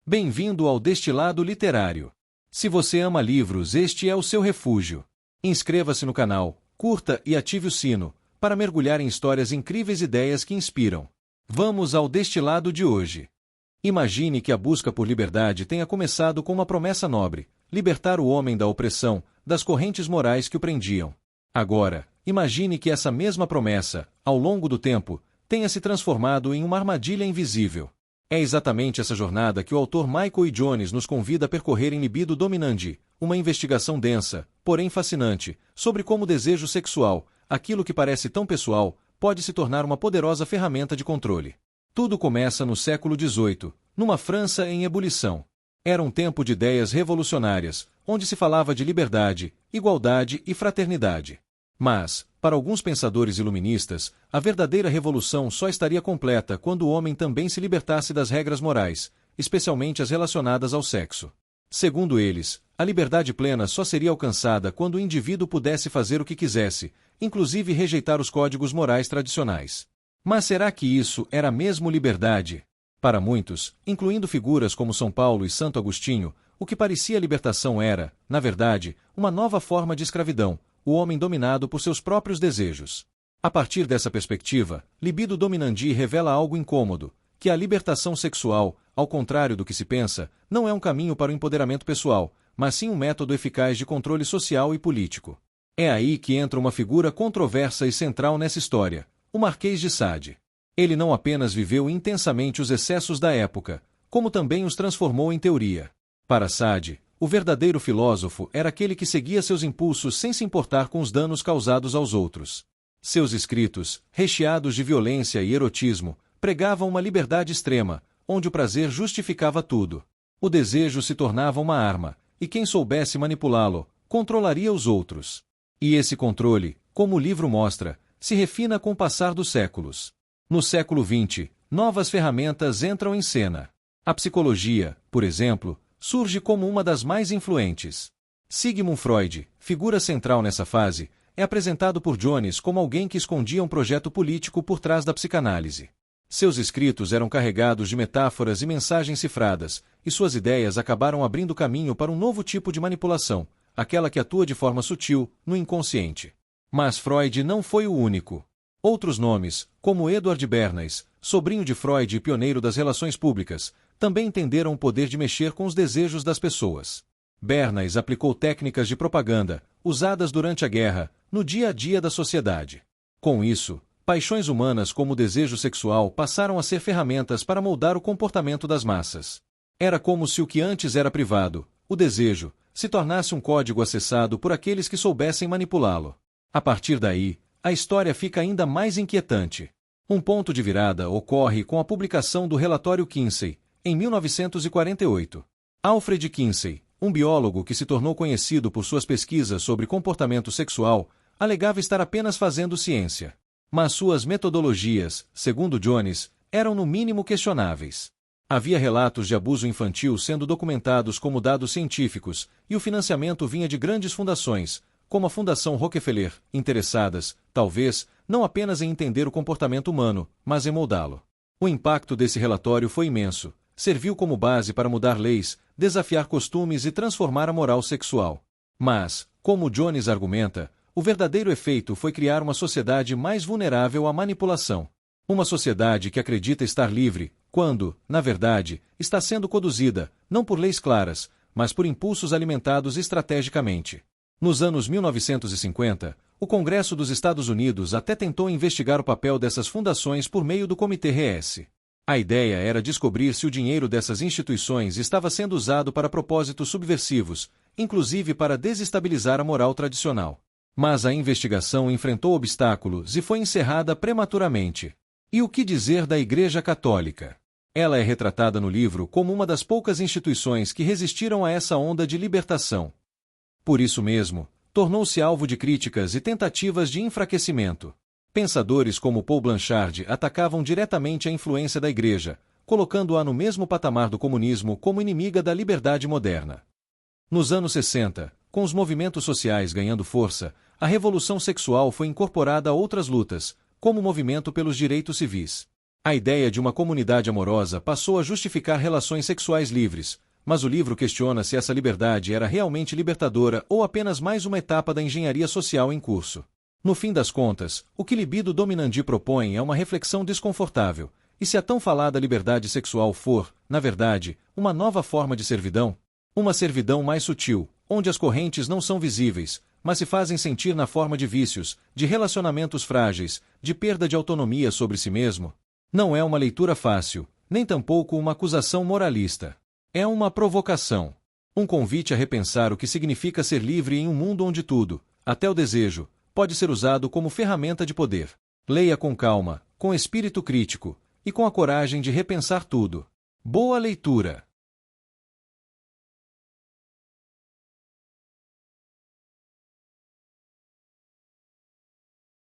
Bem-vindo ao Destilado Literário. Se você ama livros, este é o seu refúgio. Inscreva-se no canal, curta e ative o sino, para mergulhar em histórias incríveis e ideias que inspiram. Vamos ao destilado de hoje. Imagine que a busca por liberdade tenha começado com uma promessa nobre: libertar o homem da opressão, das correntes morais que o prendiam. Agora, imagine que essa mesma promessa, ao longo do tempo, tenha se transformado em uma armadilha invisível. É exatamente essa jornada que o autor Michael E. Jones nos convida a percorrer em Libido Dominandi, uma investigação densa, porém fascinante, sobre como o desejo sexual, aquilo que parece tão pessoal, pode se tornar uma poderosa ferramenta de controle. Tudo começa no século XVIII, numa França em ebulição. Era um tempo de ideias revolucionárias, onde se falava de liberdade, igualdade e fraternidade. Mas, para alguns pensadores iluministas, a verdadeira revolução só estaria completa quando o homem também se libertasse das regras morais, especialmente as relacionadas ao sexo. Segundo eles, a liberdade plena só seria alcançada quando o indivíduo pudesse fazer o que quisesse, inclusive rejeitar os códigos morais tradicionais. Mas será que isso era mesmo liberdade? Para muitos, incluindo figuras como São Paulo e Santo Agostinho, o que parecia libertação era, na verdade, uma nova forma de escravidão, o homem dominado por seus próprios desejos. A partir dessa perspectiva, Libido Dominandi revela algo incômodo, que a libertação sexual, ao contrário do que se pensa, não é um caminho para o empoderamento pessoal, mas sim um método eficaz de controle social e político. É aí que entra uma figura controversa e central nessa história: o Marquês de Sade. Ele não apenas viveu intensamente os excessos da época, como também os transformou em teoria. Para Sade, o verdadeiro filósofo era aquele que seguia seus impulsos sem se importar com os danos causados aos outros. Seus escritos, recheados de violência e erotismo, pregavam uma liberdade extrema, onde o prazer justificava tudo. O desejo se tornava uma arma, e quem soubesse manipulá-lo, controlaria os outros. E esse controle, como o livro mostra, se refina com o passar dos séculos. No século XX, novas ferramentas entram em cena. A psicologia, por exemplo, surge como uma das mais influentes. Sigmund Freud, figura central nessa fase, é apresentado por Jones como alguém que escondia um projeto político por trás da psicanálise. Seus escritos eram carregados de metáforas e mensagens cifradas, e suas ideias acabaram abrindo caminho para um novo tipo de manipulação, aquela que atua de forma sutil, no inconsciente. Mas Freud não foi o único. Outros nomes, como Edward Bernays, sobrinho de Freud e pioneiro das relações públicas, também entenderam o poder de mexer com os desejos das pessoas. Bernays aplicou técnicas de propaganda, usadas durante a guerra, no dia a dia da sociedade. Com isso, paixões humanas como o desejo sexual passaram a ser ferramentas para moldar o comportamento das massas. Era como se o que antes era privado, o desejo, se tornasse um código acessado por aqueles que soubessem manipulá-lo. A partir daí, a história fica ainda mais inquietante. Um ponto de virada ocorre com a publicação do relatório Kinsey, em 1948. Alfred Kinsey, um biólogo que se tornou conhecido por suas pesquisas sobre comportamento sexual, alegava estar apenas fazendo ciência. Mas suas metodologias, segundo Jones, eram no mínimo questionáveis. Havia relatos de abuso infantil sendo documentados como dados científicos, e o financiamento vinha de grandes fundações, como a Fundação Rockefeller, interessadas, talvez, não apenas em entender o comportamento humano, mas em moldá-lo. O impacto desse relatório foi imenso. Serviu como base para mudar leis, desafiar costumes e transformar a moral sexual. Mas, como Jones argumenta, o verdadeiro efeito foi criar uma sociedade mais vulnerável à manipulação. Uma sociedade que acredita estar livre, quando, na verdade, está sendo conduzida, não por leis claras, mas por impulsos alimentados estrategicamente. Nos anos 1950, o Congresso dos Estados Unidos até tentou investigar o papel dessas fundações por meio do Comitê RS. A ideia era descobrir se o dinheiro dessas instituições estava sendo usado para propósitos subversivos, inclusive para desestabilizar a moral tradicional. Mas a investigação enfrentou obstáculos e foi encerrada prematuramente. E o que dizer da Igreja Católica? Ela é retratada no livro como uma das poucas instituições que resistiram a essa onda de libertação. Por isso mesmo, tornou-se alvo de críticas e tentativas de enfraquecimento. Pensadores como Paul Blanchard atacavam diretamente a influência da Igreja, colocando-a no mesmo patamar do comunismo como inimiga da liberdade moderna. Nos anos 60, com os movimentos sociais ganhando força, a revolução sexual foi incorporada a outras lutas, como o movimento pelos direitos civis. A ideia de uma comunidade amorosa passou a justificar relações sexuais livres, mas o livro questiona se essa liberdade era realmente libertadora ou apenas mais uma etapa da engenharia social em curso. No fim das contas, o que Libido Dominandi propõe é uma reflexão desconfortável. E se a tão falada liberdade sexual for, na verdade, uma nova forma de servidão? Uma servidão mais sutil, onde as correntes não são visíveis, mas se fazem sentir na forma de vícios, de relacionamentos frágeis, de perda de autonomia sobre si mesmo? Não é uma leitura fácil, nem tampouco uma acusação moralista. É uma provocação. Um convite a repensar o que significa ser livre em um mundo onde tudo, até o desejo, pode ser usado como ferramenta de poder. Leia com calma, com espírito crítico, e com a coragem de repensar tudo. Boa leitura!